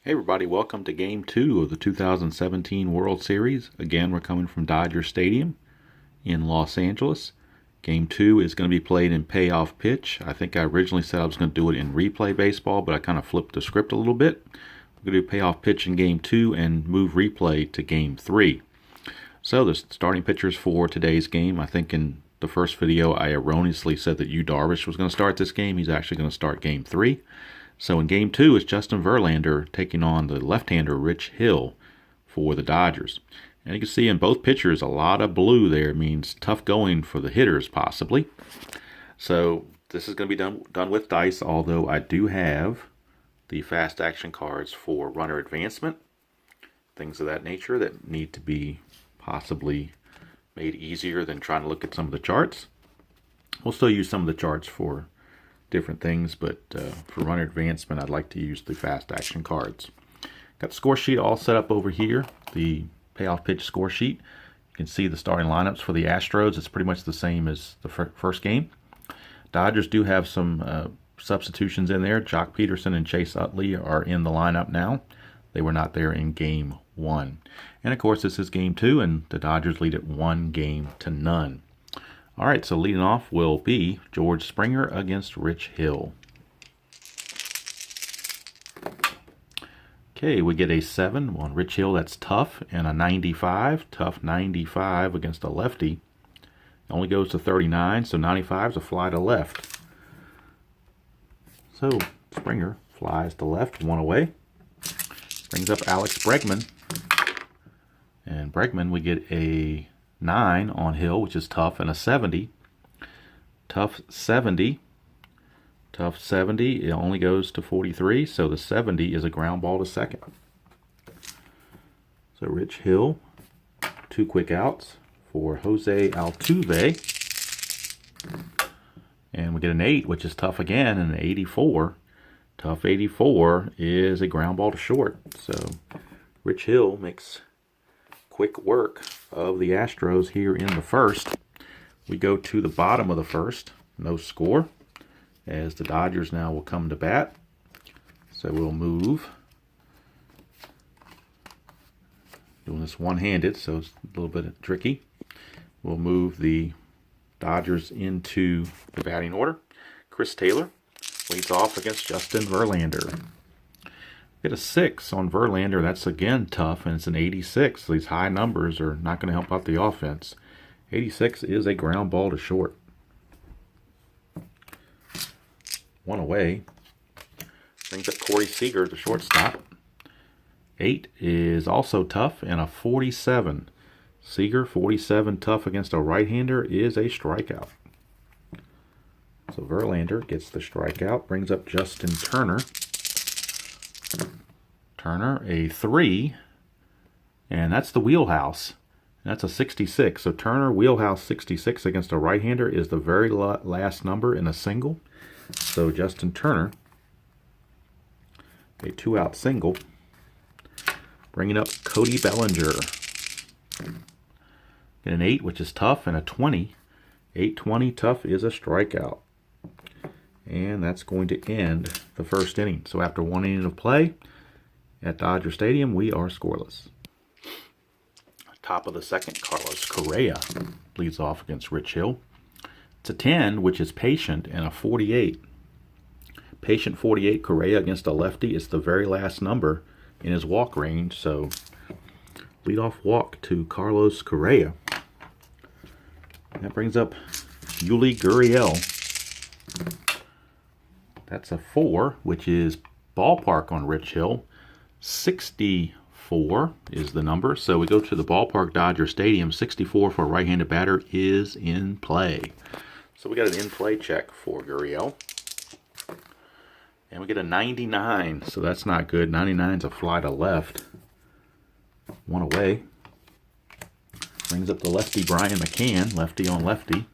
Hey everybody, welcome to Game 2 of the 2017 World Series. Again, we're coming from Dodger Stadium in Los Angeles. Game 2 is going to be played in payoff pitch. I think I originally said I was going to do it in replay baseball, but I kind of flipped the script a little bit. We're going to do payoff pitch in Game 2 and move replay to Game 3. So the starting pitchers for today's game, I think in the first video I erroneously said that Yu Darvish was going to start this game. He's actually going to start Game 3. So in Game 2, it's Justin Verlander taking on the left-hander Rich Hill for the Dodgers. And you can see in both pitchers a lot of blue there. It means tough going for the hitters, possibly. So this is going to be done with dice, although I do have the fast action cards for runner advancement, things of that nature that need to be possibly made easier than trying to look at some of the charts. We'll still use some of the charts for different things, but for runner advancement, I'd like to use the fast action cards. Got the score sheet all set up over here, the payoff pitch score sheet. You can see the starting lineups for the Astros. It's pretty much the same as the first game. Dodgers do have some substitutions in there. Jock Peterson and Chase Utley are in the lineup now. They were not there in Game 1. And of course, this is Game 2, and the Dodgers lead it 1-0. All right, so leading off will be George Springer against Rich Hill. Okay, we get a 7 on Rich Hill. That's tough, and a 95. Tough 95 against a lefty. Only goes to 39, so 95 is a fly to left. So Springer flies to left, one away. Brings up Alex Bregman. And Bregman, we get a 9 on Hill, which is tough, and a 70. Tough 70. Tough 70, it only goes to 43, so the 70 is a ground ball to second. So Rich Hill, 2 quick outs for Jose Altuve. And we get an 8, which is tough again, and an 84. Tough 84 is a ground ball to short. So Rich Hill makes quick work of the Astros here in the first. We go to the bottom of the first. No score, as the Dodgers now will come to bat. So we'll move. Doing this one-handed, so it's a little bit tricky. We'll move the Dodgers into the batting order. Chris Taylor leads off against Justin Verlander. Get a 6 on Verlander. That's again tough, and it's an 86. So these high numbers are not going to help out the offense. 86 is a ground ball to short. One away. Brings up Corey Seager, the shortstop. 8 is also tough, and a 47. Seager, 47 tough against a right-hander is a strikeout. So Verlander gets the strikeout. Brings up Justin Turner. Turner, a 3, and that's the wheelhouse. That's a 66. So Turner, wheelhouse 66 against a right-hander is the very last number in a single. So Justin Turner, a 2-out single. Bringing up Cody Bellinger. Get an 8, which is tough, and a 20. 820 tough is a strikeout. And that's going to end the first inning. So after 1 inning of play at Dodger Stadium, we are scoreless. Top of the second, Carlos Correa leads off against Rich Hill. It's a 10, which is patient, and a 48. Patient 48, Correa against a lefty. It's the very last number in his walk range, so leadoff walk to Carlos Correa. That brings up Yuli Gurriel. That's a 4, which is ballpark on Rich Hill. 64 is the number. So we go to the ballpark, Dodger Stadium. 64 for a right-handed batter is in play. So we got an in-play check for Gurriel. And we get a 99. So that's not good. 99 is a fly to left. One away. Brings up the lefty Brian McCann. Lefty on lefty.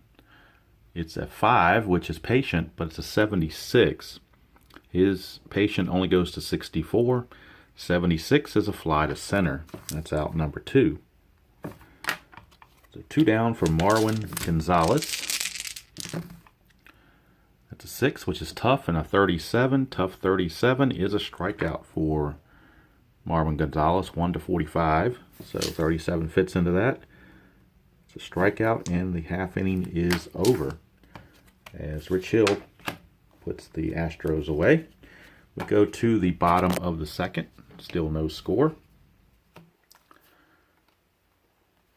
It's a 5, which is patient, but it's a 76. His patient only goes to 64. 76 is a fly to center. That's out number 2. So 2 down for Marwin Gonzalez. That's a 6, which is tough, and a 37. Tough 37 is a strikeout for Marwin Gonzalez, 1/45. So 37 fits into that. It's a strikeout, and the half inning is over as Rich Hill puts the Astros away. We go to the bottom of the second. Still no score.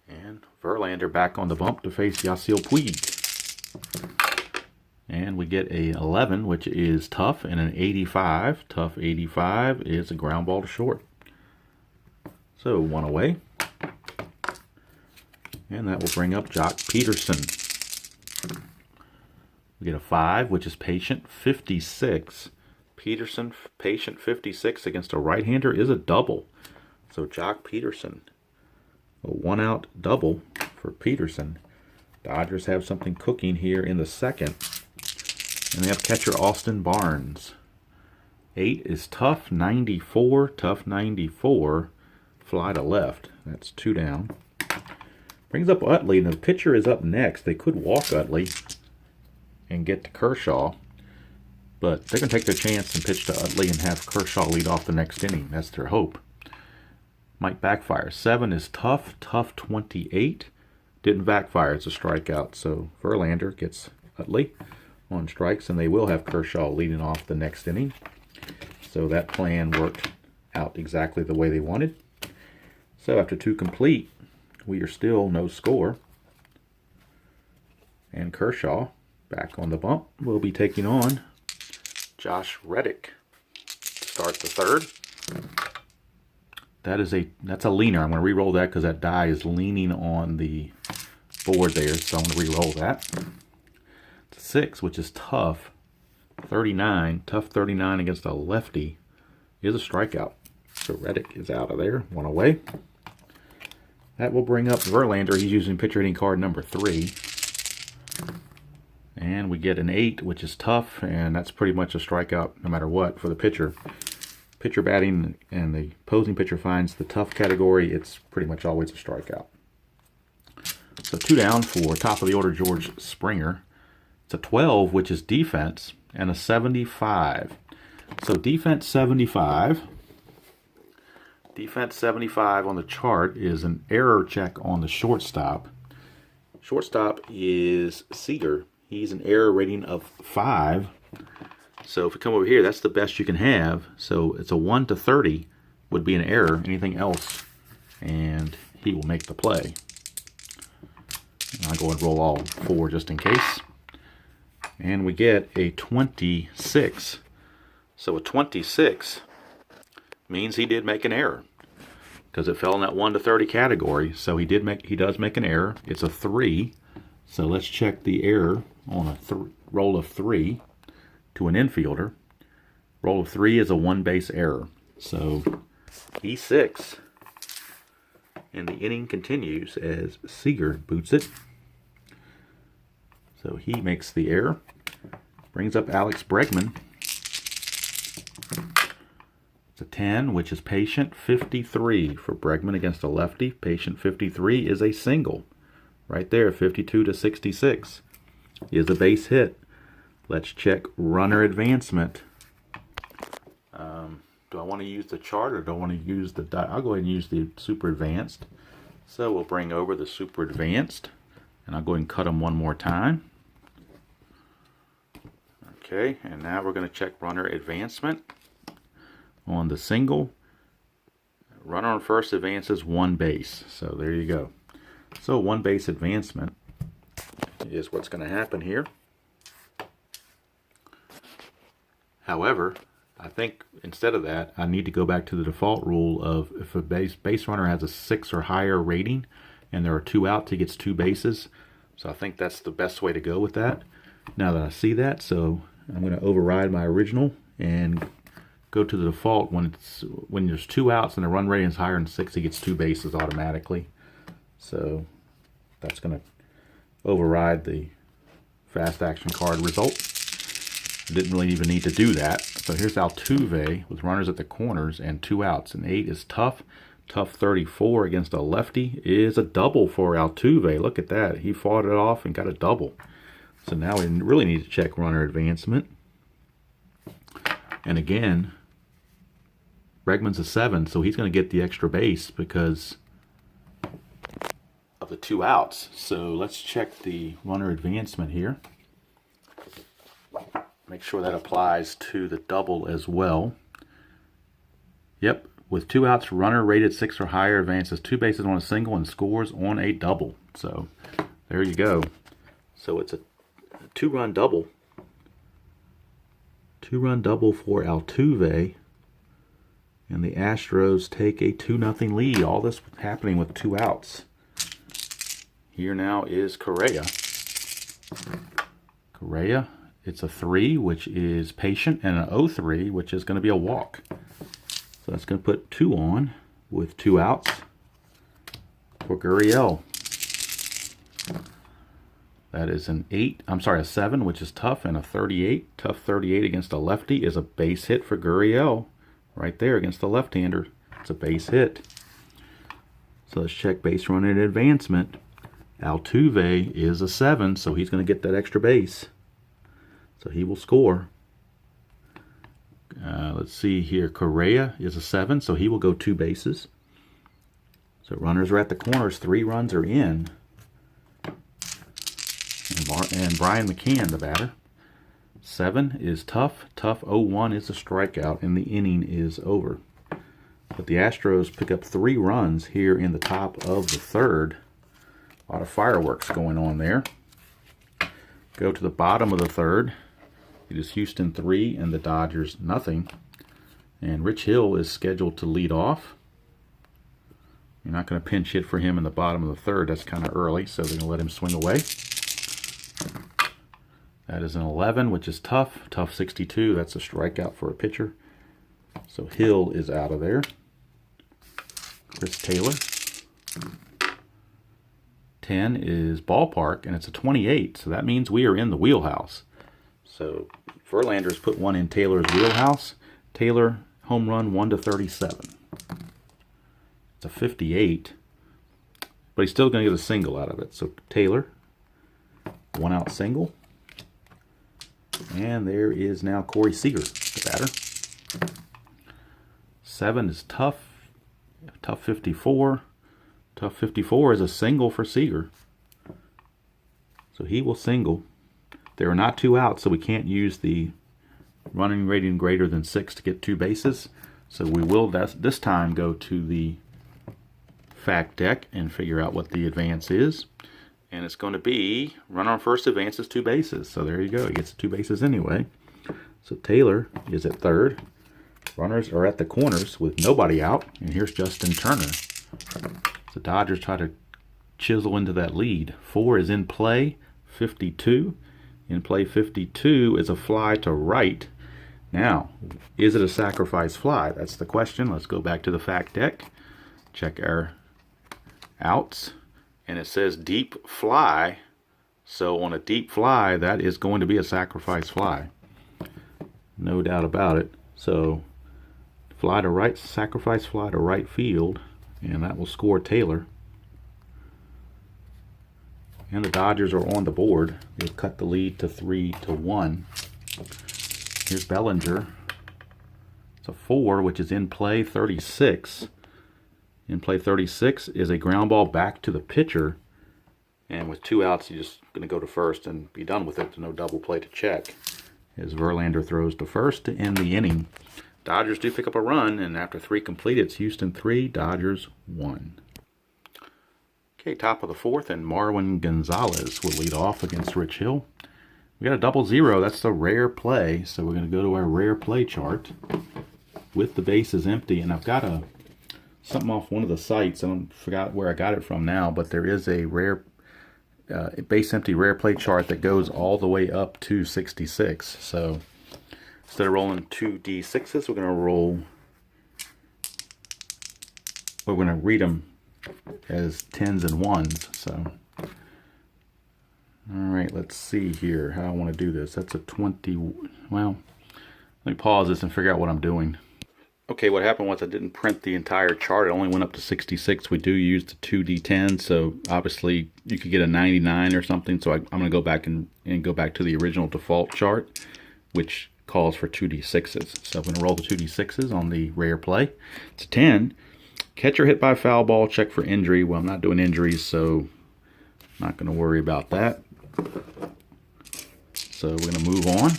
And Verlander back on the bump to face Yasiel Puig. And we get a 11, which is tough, and an 85. Tough 85 is a ground ball to short. So one away. And that will bring up Jock Peterson. We get a 5, which is patient 56. Peterson, patient 56 against a right-hander is a double. So Jock Peterson, a 1-out double for Peterson. Dodgers have something cooking here in the second. And they have catcher Austin Barnes. 8 is tough 94. Tough 94. Fly to left. That's 2 down. Brings up Utley, and the pitcher is up next. They could walk Utley and get to Kershaw, but they're going to take their chance and pitch to Utley and have Kershaw lead off the next inning. That's their hope. Might backfire. 7 is tough. Tough 28. Didn't backfire. It's a strikeout. So Verlander gets Utley on strikes, and they will have Kershaw leading off the next inning. So that plan worked out exactly the way they wanted. So after 2 complete, we are still no score. And Kershaw, back on the bump, will be taking on Josh Reddick to start the third. That's a leaner. I'm going to re-roll that because that die is leaning on the board there, so I'm going to re-roll that. 6, which is tough 39. Tough 39 against a lefty is a strikeout. So Reddick is out of there. 1 away. That will bring up Verlander. He's using pitcher hitting card number 3. And we get an 8, which is tough, and that's pretty much a strikeout no matter what for the pitcher. Pitcher batting and the opposing pitcher finds the tough category, it's pretty much always a strikeout. So 2 down for top of the order George Springer. It's a 12, which is defense, and a 75. So defense 75. Defense 75 on the chart is an error check on the shortstop. Shortstop is Seager. He's an error rating of 5. So if we come over here, that's the best you can have. So it's a 1 to 30 would be an error. Anything else, and he will make the play. And I'll go and roll all 4 just in case. And we get a 26. So a 26 means he did make an error because it fell in that 1 to 30 category. So he does make an error. It's a 3. So let's check the error on a roll of 3 to an infielder. Roll of 3 is a 1-base error. So E6. And the inning continues as Seager boots it. So he makes the error. Brings up Alex Bregman. It's a 10, which is patient 53 for Bregman against a lefty. Patient 53 is a single. Right there, 52 to 66 is a base hit. Let's check runner advancement. Do I want to use the chart or do I want to use the die? I'll go ahead and use the super advanced. So we'll bring over the super advanced, and I'll go ahead and cut them one more time. Okay, and now we're going to check runner advancement. On the single, runner on first advances 1 base. So there you go. So 1 base advancement is what's going to happen here. However, I think instead of that, I need to go back to the default rule of if a base runner has a 6 or higher rating and there are 2 outs, he gets 2 bases. So I think that's the best way to go with that. Now that I see that, so I'm going to override my original and go to the default. When there's 2 outs and the run rating is higher than 6, he gets 2 bases automatically. So that's going to override the fast action card result. Didn't really even need to do that. So here's Altuve with runners at the corners and 2 outs. And 8 is tough. Tough 34 against a lefty is a double for Altuve. Look at that. He fought it off and got a double. So now we really need to check runner advancement. And again, Bregman's a 7, so he's going to get the extra base because of the 2 outs. So let's check the runner advancement here. Make sure that applies to the double as well. Yep, with 2 outs, runner rated 6 or higher advances 2 bases on a single and scores on a double. So there you go. So it's a 2-run double. 2-run double for Altuve. And the Astros take a 2-0 lead. All this happening with 2 outs. Here now is Correa. Correa, it's a 3, which is patient, and an 0-3, which is going to be a walk. So that's going to put 2 on with 2 outs for Gurriel. That is a 7, which is tough, and a 38. Tough 38 against a lefty is a base hit for Gurriel. Right there against the left-hander. It's a base hit. So let's check base running advancement. Altuve is a 7, so he's going to get that extra base. So he will score. Let's see here. Correa is a 7, so he will go 2 bases. So runners are at the corners. 3 runs are in. And Brian McCann, the batter. 7 is tough. Tough 0-1 is a strikeout, and the inning is over. But the Astros pick up 3 runs here in the top of the 3rd. A lot of fireworks going on there. Go to the bottom of the 3rd. It is Houston 3 and the Dodgers nothing. And Rich Hill is scheduled to lead off. You're not going to pinch hit for him in the bottom of the 3rd. That's kind of early, so they're going to let him swing away. That is an 11, which is tough. Tough 62. That's a strikeout for a pitcher. So Hill is out of there. Chris Taylor. 10 is ballpark, and it's a 28. So that means we are in the wheelhouse. So Verlander's put 1 in Taylor's wheelhouse. Taylor, home run 1-37. It's a 58. But he's still going to get a single out of it. So Taylor, 1 out single. And there is now Corey Seager, the batter. 7 is tough. Tough 54. Tough 54 is a single for Seager. So he will single. There are not 2 outs, so we can't use the running rating greater than 6 to get 2 bases. So we will this time go to the fact deck and figure out what the advance is. And it's going to be runner on first advances 2 bases. So there you go. He gets 2 bases anyway. So Taylor is at 3rd. Runners are at the corners with nobody out. And here's Justin Turner. The Dodgers try to chisel into that lead. 4 is in play. 52. In play 52 is a fly to right. Now, is it a sacrifice fly? That's the question. Let's go back to the fact deck. Check our outs. And it says deep fly. So on a deep fly, that is going to be a sacrifice fly. No doubt about it. So fly to right, sacrifice fly to right field. And that will score Taylor. And the Dodgers are on the board. They've cut the lead to 3-1. Here's Bellinger. It's a 4, which is in play 36. In play 36 is a ground ball back to the pitcher. And with 2 outs, you're just going to go to first and be done with it. There's no double play to check. As Verlander throws to first to end the inning. Dodgers do pick up a run, and after 3 completed, it's Houston 3, Dodgers 1. Okay, top of the 4th, and Marwin Gonzalez will lead off against Rich Hill. We got a 0-0. That's the rare play, so we're going to go to our rare play chart with the bases empty. And I've got something off one of the sites. I forgot where I got it from now, but there is a rare base empty rare play chart that goes all the way up to 66. So instead of rolling 2 D6s, we're going to read them as 10s and 1s. So, all right, let's see here how I want to do this. That's a 20. Well, let me pause this and figure out what I'm doing. Okay, what happened was I didn't print the entire chart. It only went up to 66. We do use the 2D10, so obviously you could get a 99 or something. So I'm going to go back and go back to the original default chart, which calls for 2d6s. So I'm going to roll the 2d6s on the rare play. It's a 10. Catcher hit by a foul ball, check for injury. Well, I'm not doing injuries, so I'm not going to worry about that. So we're going to move on.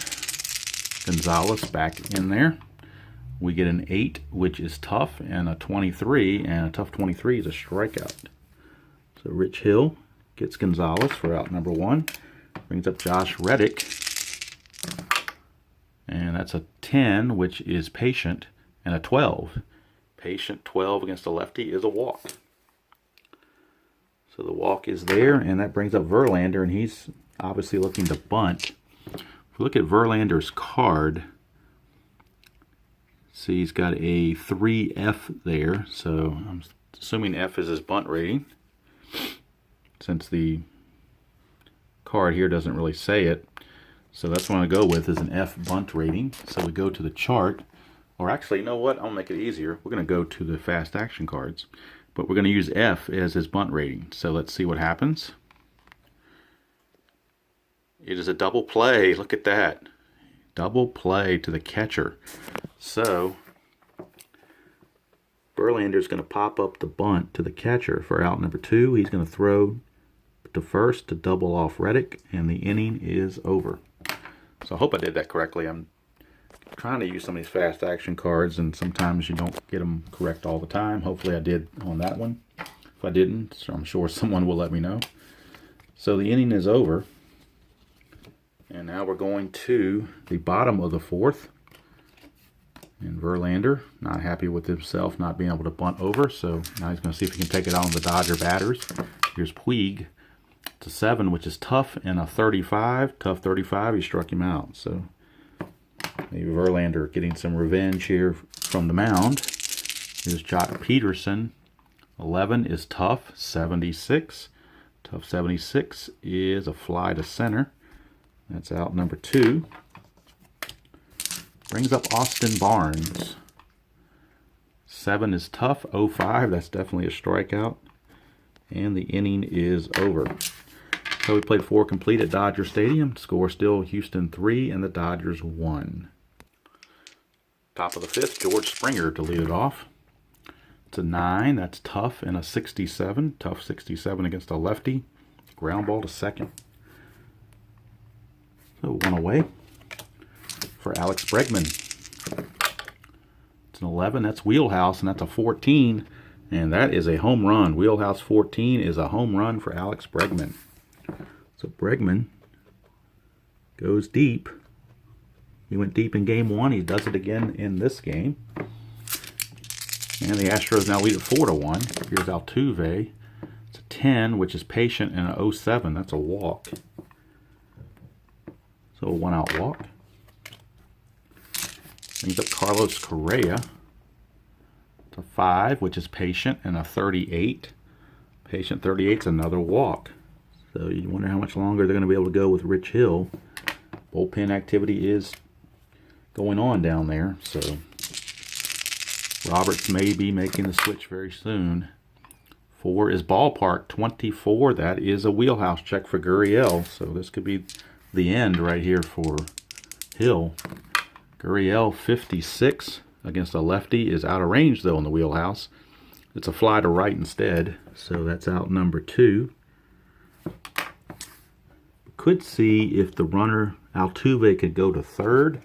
Gonzalez back in there. We get an 8, which is tough, and a 23, and a tough 23 is a strikeout. So Rich Hill gets Gonzalez for out number 1. Brings up Josh Reddick. And that's a 10, which is patient, and a 12. Patient 12 against a lefty is a walk. So the walk is there, and that brings up Verlander, and he's obviously looking to bunt. If we look at Verlander's card, see he's got a 3F there, so I'm assuming F is his bunt rating, since the card here doesn't really say it. So that's what I'm going to go with, is an F bunt rating. So we go to the chart. Or actually, you know what? I'll make it easier. We're going to go to the fast action cards. But we're going to use F as his bunt rating. So let's see what happens. It is a double play. Look at that. Double play to the catcher. So Verlander's going to pop up the bunt to the catcher for out number 2. He's going to throw to first to double off Reddick, and the inning is over. So I hope I did that correctly. I'm trying to use some of these fast action cards, and sometimes you don't get them correct all the time. Hopefully I did on that one. If I didn't, so I'm sure someone will let me know. So the inning is over, and now we're going to the bottom of the 4th. And Verlander, not happy with himself not being able to bunt over, so now he's going to see if he can take it on the Dodger batters. Here's Puig. It's a 7, which is tough, and a 35. Tough 35, he struck him out. So maybe Verlander getting some revenge here from the mound. Here's Jock Peterson. 11 is tough, 76. Tough 76 is a fly to center. That's out number 2. Brings up Austin Barnes. 7 is tough, 05. That's definitely a strikeout. And the inning is over. So we played 4 complete at Dodger Stadium. Score still Houston 3 and the Dodgers 1. Top of the 5th, George Springer to lead it off. It's a 9, that's tough, and a 67. Tough 67 against a lefty. Ground ball to second. So 1 away for Alex Bregman. It's an 11, that's Wheelhouse, and that's a 14. And that is a home run. Wheelhouse 14 is a home run for Alex Bregman. So Bregman goes deep. He went deep in game 1. He does it again in this game. And the Astros now lead at 4-1. Here's Altuve. It's a 10, which is patient, and an 07. That's a walk. So a 1-out walk. Brings up Carlos Correa. It's a 5, which is patient, and a 38. Patient 38 is another walk. So you wonder how much longer they're going to be able to go with Rich Hill. Bullpen activity is going on down there. So Roberts may be making the switch very soon. 4 is Ballpark. 24, that is a Wheelhouse check for Gurriel. So this could be the end right here for Hill. Gurriel 56 against a lefty is out of range though in the Wheelhouse. It's a fly to right instead. So that's out number 2. Could see if the runner Altuve could go to third.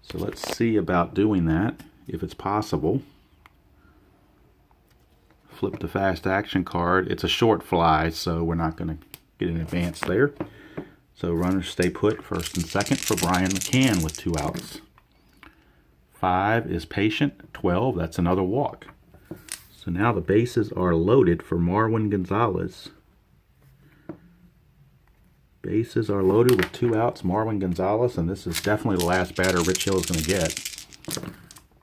So let's see about doing that, if it's possible. Flip the fast action card. It's a short fly, so we're not going to get an advance there. So runners stay put, first and second for Brian McCann with 2 outs. 5 is patient. 12, that's another walk. So now the bases are loaded for Marwin Gonzalez. Bases are loaded with 2 outs, Marwin Gonzalez, and this is definitely the last batter Rich Hill is going to get.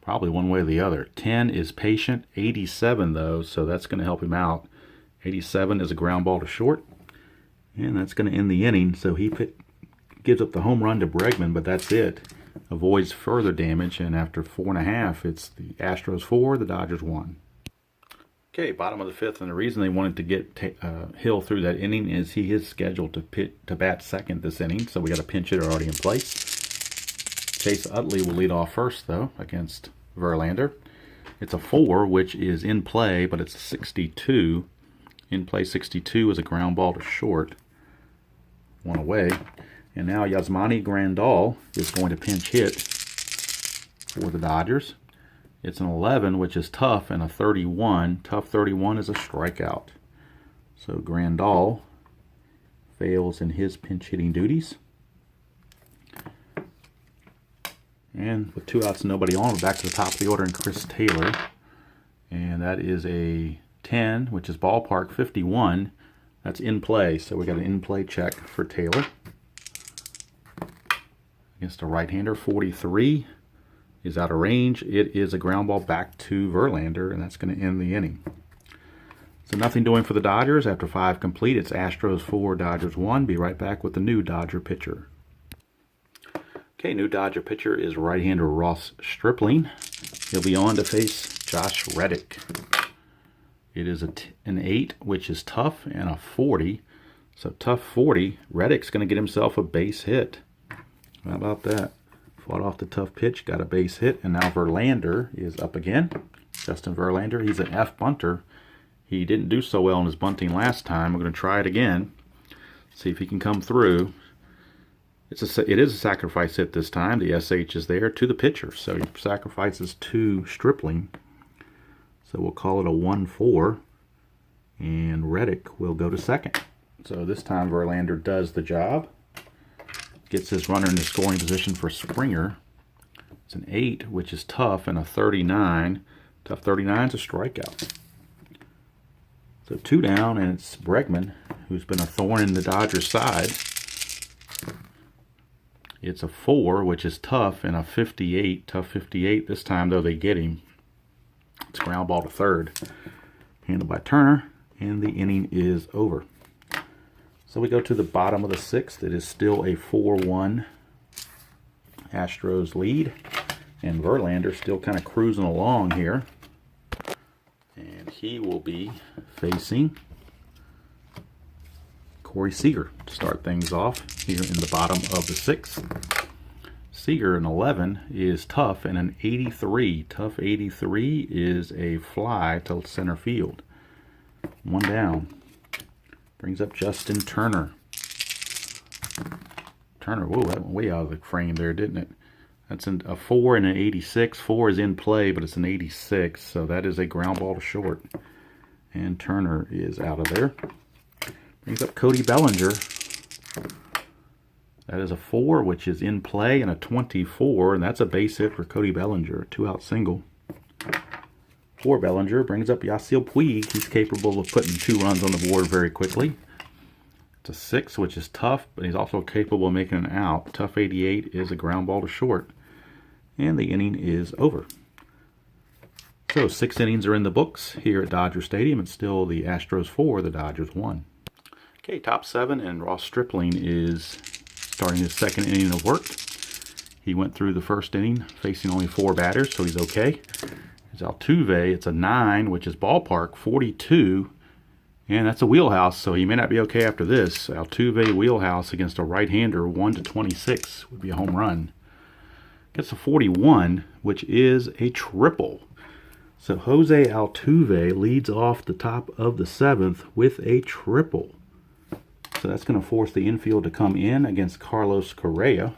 Probably one way or the other. 10 is patient, 87 though, so that's going to help him out. 87 is a ground ball to short, and that's going to end the inning. So he gives up the home run to Bregman, but that's it. Avoids further damage, and after 4.5, it's the Astros 4, the Dodgers 1. Okay, bottom of the 5th, and the reason they wanted to get Hill through that inning is he is scheduled to bat second this inning, so we got a pinch hitter already in place. Chase Utley will lead off first, though, against Verlander. It's a 4, which is in play, but it's a 62. In play 62 is a ground ball to short. 1 away. And now Yasmani Grandal is going to pinch hit for the Dodgers. It's an 11, which is tough, and a 31. Tough 31 is a strikeout. So Grandal fails in his pinch hitting duties. And with 2 outs and nobody on, we're back to the top of the order and Chris Taylor. And that is a 10, which is ballpark 51. That's in play, so we got an in play check for Taylor. Against a right-hander, 43 is out of range. It is a ground ball back to Verlander, and that's going to end the inning. So nothing doing for the Dodgers. After 5 complete, it's Astros 4, Dodgers 1. Be right back with the new Dodger pitcher. Okay, new Dodger pitcher is right-hander Ross Stripling. He'll be on to face Josh Reddick. It is an 8, which is tough, and a 40. So tough 40. Reddick's going to get himself a base hit. How about that? Fought off the tough pitch, got a base hit, and now Verlander is up again. Justin Verlander, he's an F bunter. He didn't do so well in his bunting last time. We're going to try it again. See if he can come through. It is a sacrifice hit this time. The SH is there to the pitcher. So he sacrifices to Stripling. So we'll call it a 1-4. And Reddick will go to second. So this time Verlander does the job. Gets his runner in the scoring position for Springer. It's an 8, which is tough, and a 39. Tough 39 is a strikeout. So 2 down, and it's Bregman, who's been a thorn in the Dodgers' side. It's a 4, which is tough, and a 58. Tough 58. This time, though, they get him. It's ground ball to third. Handled by Turner, and the inning is over. So we go to the bottom of the 6th. It is still a 4-1 Astros lead. And Verlander still kind of cruising along here. And he will be facing Corey Seager to start things off here in the bottom of the 6th. Seager, an 11, is tough, and an 83. Tough 83 is a fly to center field. 1 down. Brings up Justin Turner. Turner, whoa, that went way out of the frame there, didn't it? That's a 4 and an 86. 4 is in play, but it's an 86, so that is a ground ball to short. And Turner is out of there. Brings up Cody Bellinger. That is a 4, which is in play, and a 24, and that's a base hit for Cody Bellinger. 2-out single. For Bellinger, brings up Yasiel Puig. He's capable of putting 2 runs on the board very quickly. It's a 6, which is tough, but he's also capable of making an out. Tough 88 is a ground ball to short. And the inning is over. So 6 innings are in the books here at Dodger Stadium. It's still the Astros 4, the Dodgers 1. Okay, top 7, and Ross Stripling is starting his 2nd inning of work. He went through the 1st inning facing only 4 batters, so he's okay. Altuve, it's a 9, which is ballpark 42, and that's a wheelhouse, so he may not be okay after this. Altuve wheelhouse against a right-hander, 1-26 would be a home run. Gets a 41, which is a triple. So Jose Altuve leads off the top of the 7th with a triple. So that's going to force the infield to come in against Carlos Correa.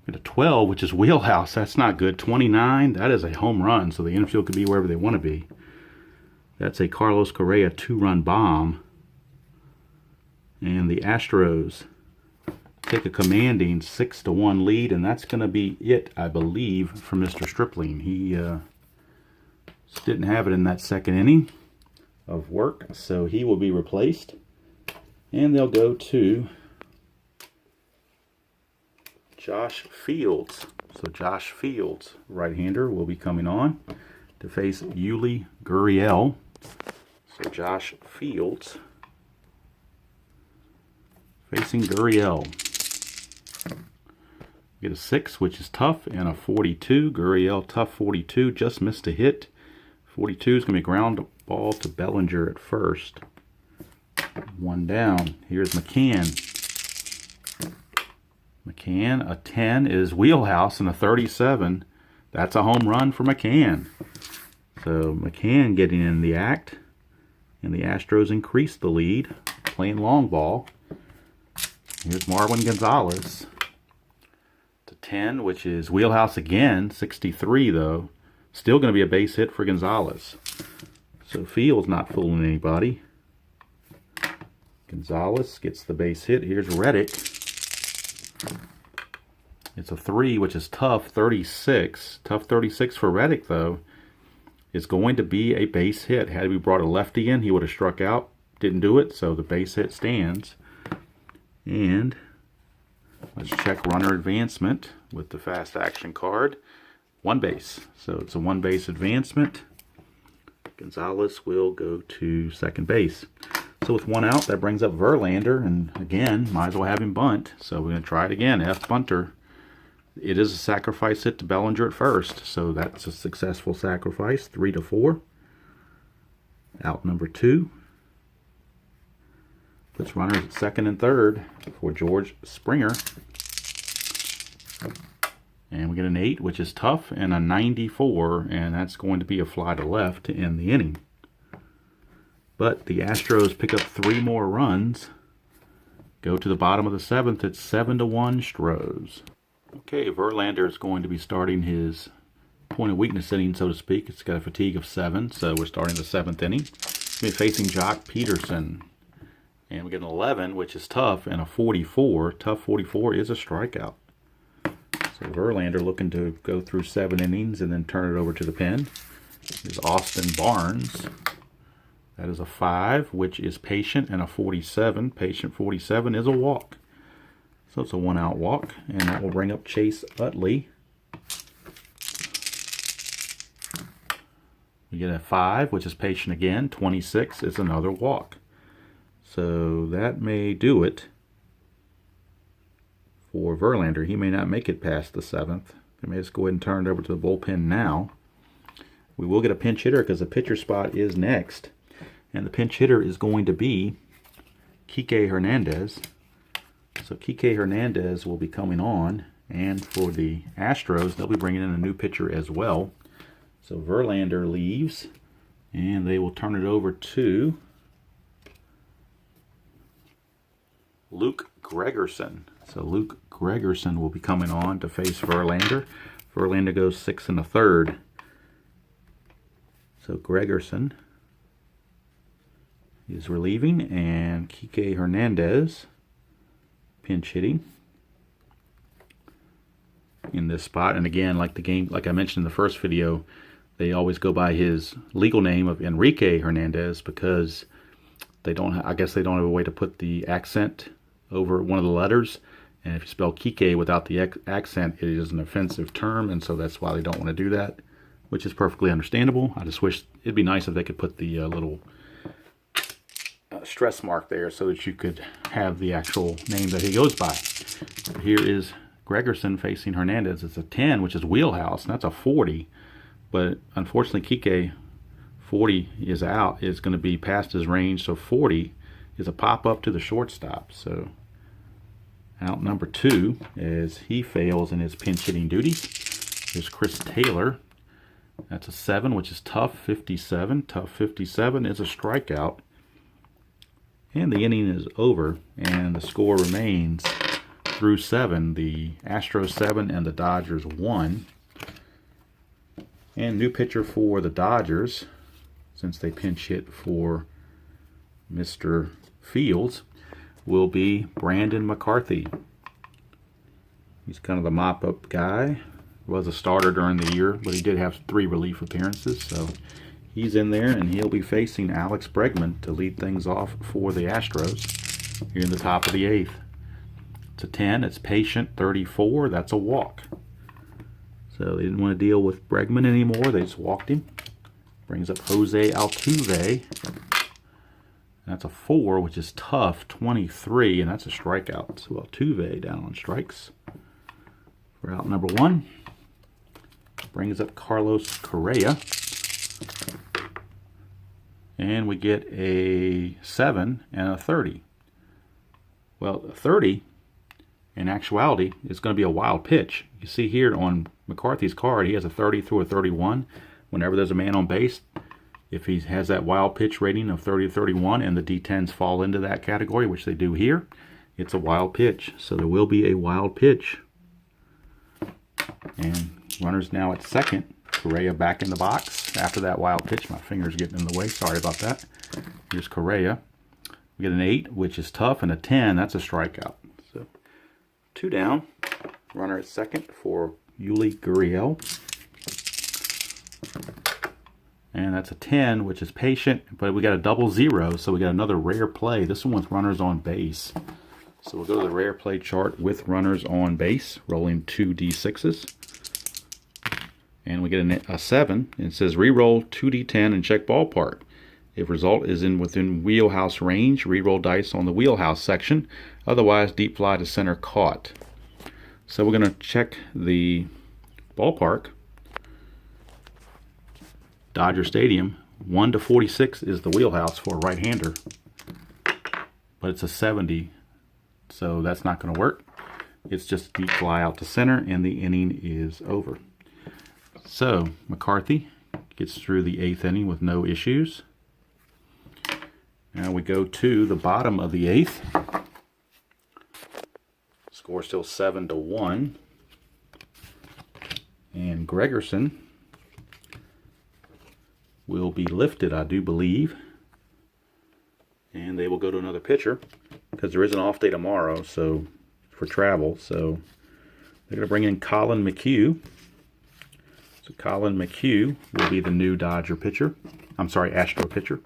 At a 12, which is wheelhouse. That's not good. 29, that is a home run, so the infield could be wherever they want to be. That's a Carlos Correa 2-run bomb. And the Astros take a commanding 6-1 lead, and that's going to be it, I believe, for Mr. Stripling. He just didn't have it in that 2nd inning of work, so he will be replaced. And they'll go to Josh Fields. So Josh Fields, right-hander, will be coming on to face Yuli Gurriel. So Josh Fields facing Gurriel. Get a 6, which is tough, and a 42. Gurriel, tough 42, just missed a hit. 42 is going to be ground ball to Bellinger at first. 1 down. Here's McCann. McCann. A 10 is Wheelhouse, and a 37, that's a home run for McCann. So McCann getting in the act, and the Astros increase the lead, playing long ball. Here's Marwin Gonzalez. To 10, which is Wheelhouse again, 63 though. Still going to be a base hit for Gonzalez. So Fields not fooling anybody. Gonzalez gets the base hit. Here's Reddick. It's a 3, which is tough, 36. Tough 36 for Reddick though. It's going to be a base hit. Had we brought a lefty in, he would have struck out. Didn't do it, so the base hit stands. And let's check runner advancement with the fast action card. One base. So it's a one base advancement. Gonzalez will go to second base. So with one out, that brings up Verlander. And again, might as well have him bunt. So we're going to try it again. F bunter. It is a sacrifice hit to Bellinger at first. So that's a successful sacrifice. 3-4. Out number 2. Puts runners at second and third for George Springer. And we get an 8, which is tough, and a 94, and that's going to be a fly to left to end the inning. But the Astros pick up 3 more runs. Go to the bottom of the 7th. It's 7-1 Stros. Okay, Verlander is going to be starting his point of weakness inning, so to speak. It's got a fatigue of 7, so we're starting the 7th inning. We're facing Jock Peterson. And we get an 11, which is tough, and a 44. Tough 44 is a strikeout. So Verlander looking to go through 7 innings and then turn it over to the pen. Here's Austin Barnes. That is a 5, which is patient, and a 47. Patient 47 is a walk. So it's a 1-out walk, and that will bring up Chase Utley. We get a 5, which is patient again. 26 is another walk. So that may do it for Verlander. He may not make it past the 7th. They may just go ahead and turn it over to the bullpen now. We will get a pinch hitter because the pitcher spot is next. And the pinch hitter is going to be Kike Hernandez. So Kike Hernandez will be coming on. And for the Astros, they'll be bringing in a new pitcher as well. So Verlander leaves. And they will turn it over to Luke Gregerson. So Luke Gregerson will be coming on to face Verlander. Verlander goes 6 1/3. So Gregerson is relieving, and Kike Hernandez pinch hitting in this spot. And again, like I mentioned in the first video, they always go by his legal name of Enrique Hernandez because I guess they don't have a way to put the accent over one of the letters, and if you spell Kike without the accent, it is an offensive term, and so that's why they don't want to do that, which is perfectly understandable. I just wish it'd be nice if they could put the little stress mark there so that you could have the actual name that he goes by. But here is Gregerson facing Hernandez. It's a 10, which is Wheelhouse, and that's a 40, but unfortunately Kike 40 is out. It's going to be past his range, so 40 is a pop-up to the shortstop. So out number 2 as he fails in his pinch hitting duties. Here's Chris Taylor. That's a 7, which is tough 57. Tough 57 is a strikeout. And the inning is over, and the score remains through 7. The Astros 7 and the Dodgers 1. And new pitcher for the Dodgers, since they pinch hit for Mr. Fields, will be Brandon McCarthy. He's kind of the mop-up guy. Was a starter during the year, but he did have 3 relief appearances, so he's in there, and he'll be facing Alex Bregman to lead things off for the Astros here in the top of the 8th. It's a 10. It's patient 34. That's a walk. So they didn't want to deal with Bregman anymore. They just walked him. Brings up Jose Altuve. That's a 4, which is tough, 23, and that's a strikeout. So Altuve down on strikes. For out number 1. Brings up Carlos Correa. And we get a 7 and a 30. Well, a 30 in actuality, it's going to be a wild pitch. You see here on McCarthy's card, he has a 30 through a 31. Whenever there's a man on base, if he has that wild pitch rating of 30 to 31 and the D10s fall into that category, which they do here, it's a wild pitch. So there will be a wild pitch. And runners now at second. Correa back in the box after that wild pitch. My finger's getting in the way. Sorry about that. Here's Correa. We get an 8, which is tough, and a 10. That's a strikeout. So 2 down. Runner at second for Yuli Gurriel. And that's a 10, which is patient, but we got a double 0, so we got another rare play. This one with runners on base. So we'll go to the rare play chart with runners on base, rolling 2 D6s. And we get a 7, and it says re-roll 2d10 and check ballpark. If result is within wheelhouse range, re-roll dice on the wheelhouse section. Otherwise, deep fly to center caught. So we're going to check the ballpark. Dodger Stadium, 1 to 46 is the wheelhouse for a right-hander. But it's a 70, so that's not going to work. It's just deep fly out to center, and the inning is over. So McCarthy gets through the 8th inning with no issues. Now we go to the bottom of the 8th. Score still 7-1. And Gregerson will be lifted, I do believe. And they will go to another pitcher because there is an off day tomorrow, so for travel. So they're going to bring in Colin McHugh. So Colin McHugh will be the new Dodger pitcher. I'm sorry, Astro pitcher.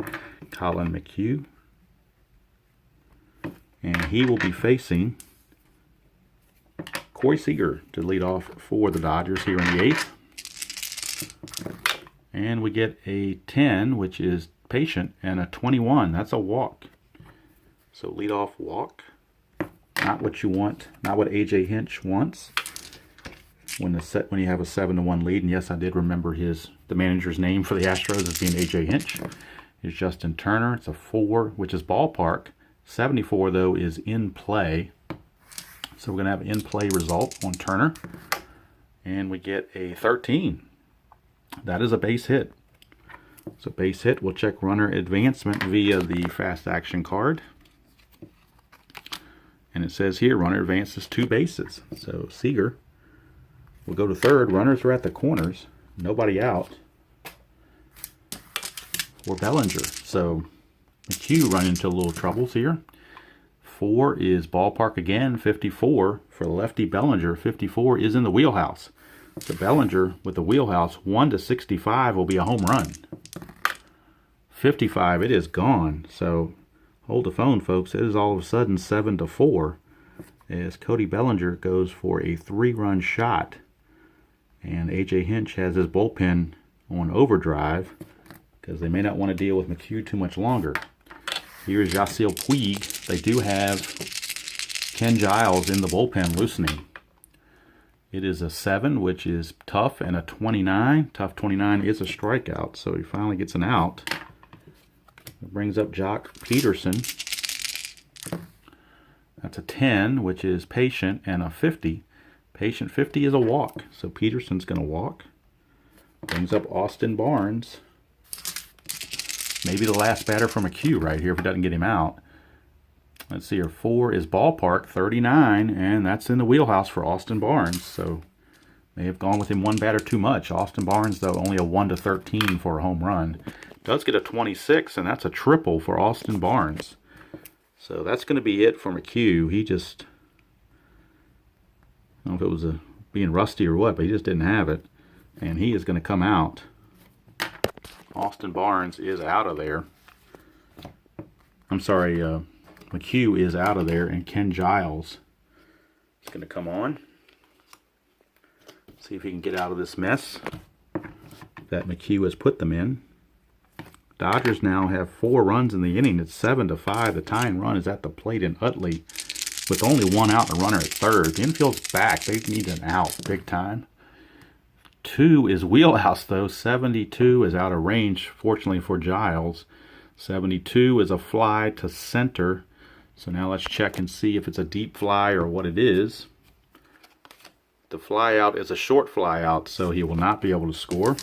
Colin McHugh. And he will be facing Corey Seager to lead off for the Dodgers here in the 8th. And we get a 10, which is patient, and a 21. That's a walk. So leadoff walk. Not what you want. Not what A.J. Hinch wants. When you have a 7-1 lead, and yes, I did remember the manager's name for the Astros as being A.J. Hinch. Is Justin Turner. It's a 4, which is ballpark. 74 though is in play. So we're going to have an in play result on Turner, and we get a 13. That is a base hit. So base hit. We'll check runner advancement via the fast action card. And it says here runner advances 2 bases. So Seager will go to third. Runners are at the corners. Nobody out for Bellinger. So McHugh run into a little troubles here. 4 is ballpark again. 54 for lefty Bellinger. 54 is in the wheelhouse. So Bellinger with the wheelhouse, 1 to 65 will be a home run. 55, it is gone. So hold the phone, folks. It is all of a sudden 7-4 as Cody Bellinger goes for a 3-run shot. And A.J. Hinch has his bullpen on overdrive because they may not want to deal with McHugh too much longer. Here's Yasiel Puig. They do have Ken Giles in the bullpen loosening. It is a 7, which is tough, and a 29. Tough 29 is a strikeout, so he finally gets an out. It brings up Jock Peterson. That's a 10, which is patient, and a 50. Patient 50 is a walk, so Peterson's going to walk. Brings up Austin Barnes. Maybe the last batter from McHugh right here if it doesn't get him out. Let's see here. 4 is ballpark, 39, and that's in the wheelhouse for Austin Barnes. So may have gone with him 1 batter too much. Austin Barnes, though, only a 1 to 13 for a home run. Does get a 26, and that's a triple for Austin Barnes. So that's going to be it for McHugh. He just, I don't know if it was being rusty or what, but he just didn't have it. And he is going to come out. Austin Barnes is out of there. I'm sorry, McHugh is out of there, and Ken Giles is going to come on. See if he can get out of this mess that McHugh has put them in. Dodgers now have 4 runs in the inning. It's 7-5. The tying run is at the plate in Utley with only 1 out and a runner at third. The infield's back. They need an out big time. 2 is wheelhouse, though. 72 is out of range, fortunately for Giles. 72 is a fly to center. So now let's check and see if it's a deep fly or what it is. The fly out is a short fly out, so he will not be able to score.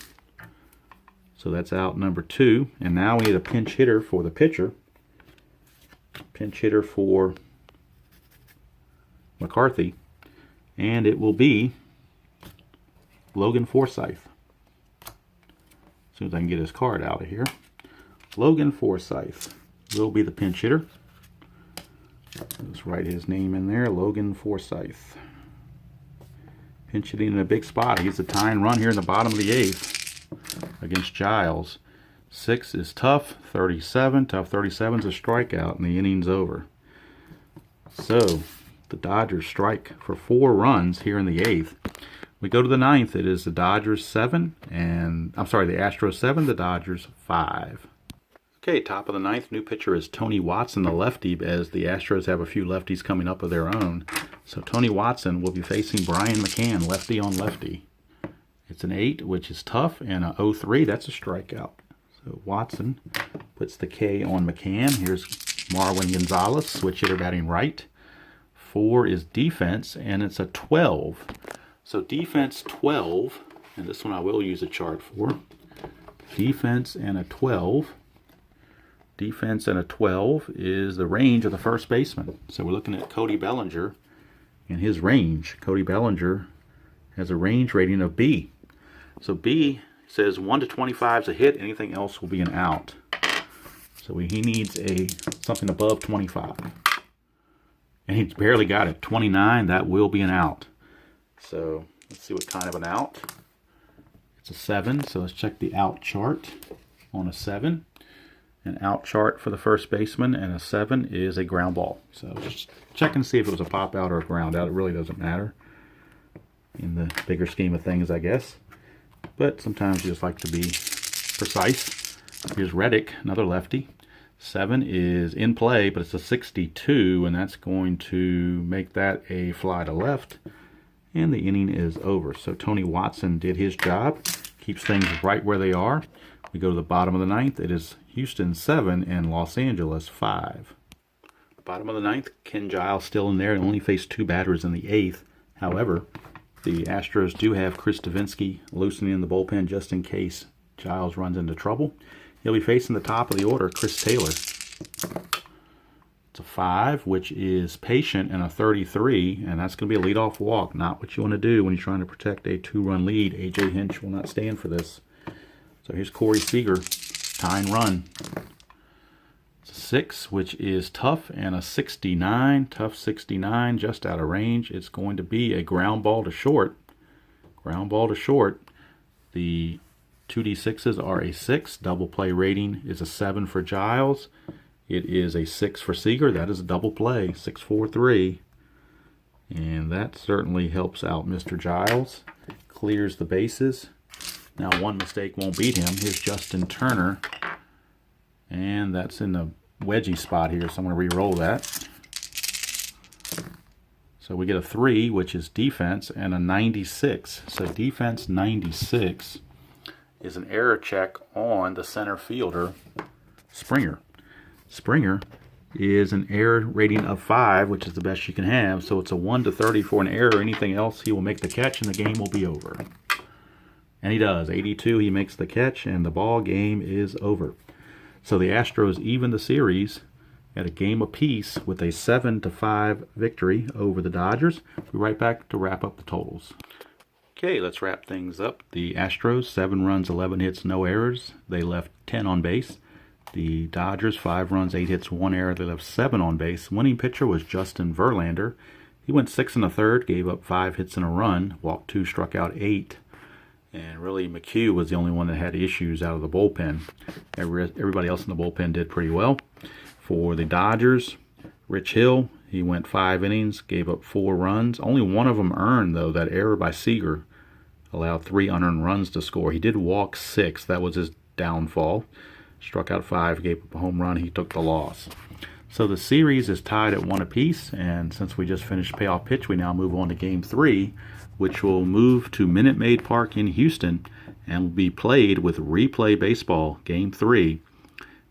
So that's out number 2. And now we need a pinch hitter for the pitcher. Pinch hitter for McCarthy. And it will be Logan Forsythe. As soon as I can get his card out of here. Logan Forsythe will be the pinch hitter. Let's write his name in there, Logan Forsythe. Pinch hitting in a big spot. He's a tying run here in the bottom of the 8th against Giles. 6 is tough, 37. Tough 37 is a strikeout, and the inning's over. So the Dodgers strike for 4 runs here in the 8th. We go to the 9th. It is the Dodgers 7, and the Astros 7, the Dodgers 5. Okay, top of the 9th, new pitcher is Tony Watson, the lefty, as the Astros have a few lefties coming up of their own. So Tony Watson will be facing Brian McCann, lefty on lefty. It's an 8, which is tough, and a 0-3, that's a strikeout. So Watson puts the K on McCann. Here's Marwin Gonzalez, switch hitter batting right. 4 is defense, and it's a 12. So defense 12, and this one I will use a chart for. Defense and a 12. Defense and a 12 is the range of the first baseman. So we're looking at Cody Bellinger and his range. Cody Bellinger has a range rating of B. So B says 1 to 25 is a hit. Anything else will be an out. So he needs something above 25. And he's barely got it. 29, that will be an out. So let's see what kind of an out. It's a 7, so let's check the out chart on a 7. An out chart for the first baseman, and a 7 is a ground ball. So just check and see if it was a pop out or a ground out. It really doesn't matter in the bigger scheme of things, I guess. But sometimes you just like to be precise. Here's Reddick, another lefty. 7 is in play, but it's a 62, and that's going to make that a fly to left. And the inning is over. So Tony Watson did his job. Keeps things right where they are. We go to the bottom of the 9th. It is Houston 7 and Los Angeles 5. Bottom of the 9th, Ken Giles still in there and only faced 2 batters in the 8th. However, the Astros do have Chris Davinsky loosening the bullpen just in case Giles runs into trouble. He'll be facing the top of the order, Chris Taylor. It's a 5, which is patient, and a 33, and that's going to be a leadoff walk. Not what you want to do when you're trying to protect a 2-run lead. A.J. Hinch will not stand for this. So here's Corey Seager, tying run. It's a 6, which is tough, and a 69. Tough 69, just out of range. It's going to be a ground ball to short. Ground ball to short. The 2D6s are a 6. Double play rating is a 7 for Giles. It is a 6 for Seager. That is a double play, 6-4-3. And that certainly helps out Mr. Giles. Clears the bases. Now one mistake won't beat him. Here's Justin Turner. And that's in the wedgie spot here, so I'm going to re-roll that. So we get a 3, which is defense, and a 96. So defense 96 is an error check on the center fielder, Springer. Springer is an error rating of 5, which is the best you can have. So it's a 1 to 30 for an error. Anything else, he will make the catch, and the game will be over. And he does. 82, he makes the catch, and the ball game is over. So the Astros even the series at a game apiece with a 7-5 victory over the Dodgers. We'll be right back to wrap up the totals. Okay, let's wrap things up. The Astros, 7 runs, 11 hits, no errors. They left 10 on base. The Dodgers, 5 runs, 8 hits, 1 error. They left 7 on base. Winning pitcher was Justin Verlander. He went 6 1/3, gave up 5 hits and a run, walked 2, struck out 8. And really, McHugh was the only one that had issues out of the bullpen. Everybody else in the bullpen did pretty well. For the Dodgers, Rich Hill, he went 5 innings, gave up 4 runs. Only one of them earned, though. That error by Seager allowed 3 unearned runs to score. He did walk 6. That was his downfall. Struck out 5, gave up a home run. He took the loss. So the series is tied at 1 apiece. And since we just finished payoff pitch, we now move on to Game 3, which will move to Minute Maid Park in Houston and will be played with replay baseball, Game 3.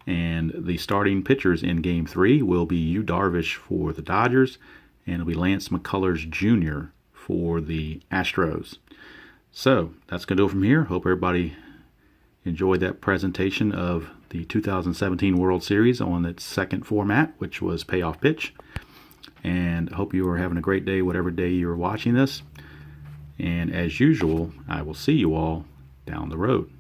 And the starting pitchers in Game 3 will be Yu Darvish for the Dodgers, and it'll be Lance McCullers Jr. for the Astros. So that's going to do it from here. Hope everybody enjoyed that presentation of the 2017 World Series on its second format, which was payoff pitch. And hope you are having a great day, whatever day you're watching this. And as usual, I will see you all down the road.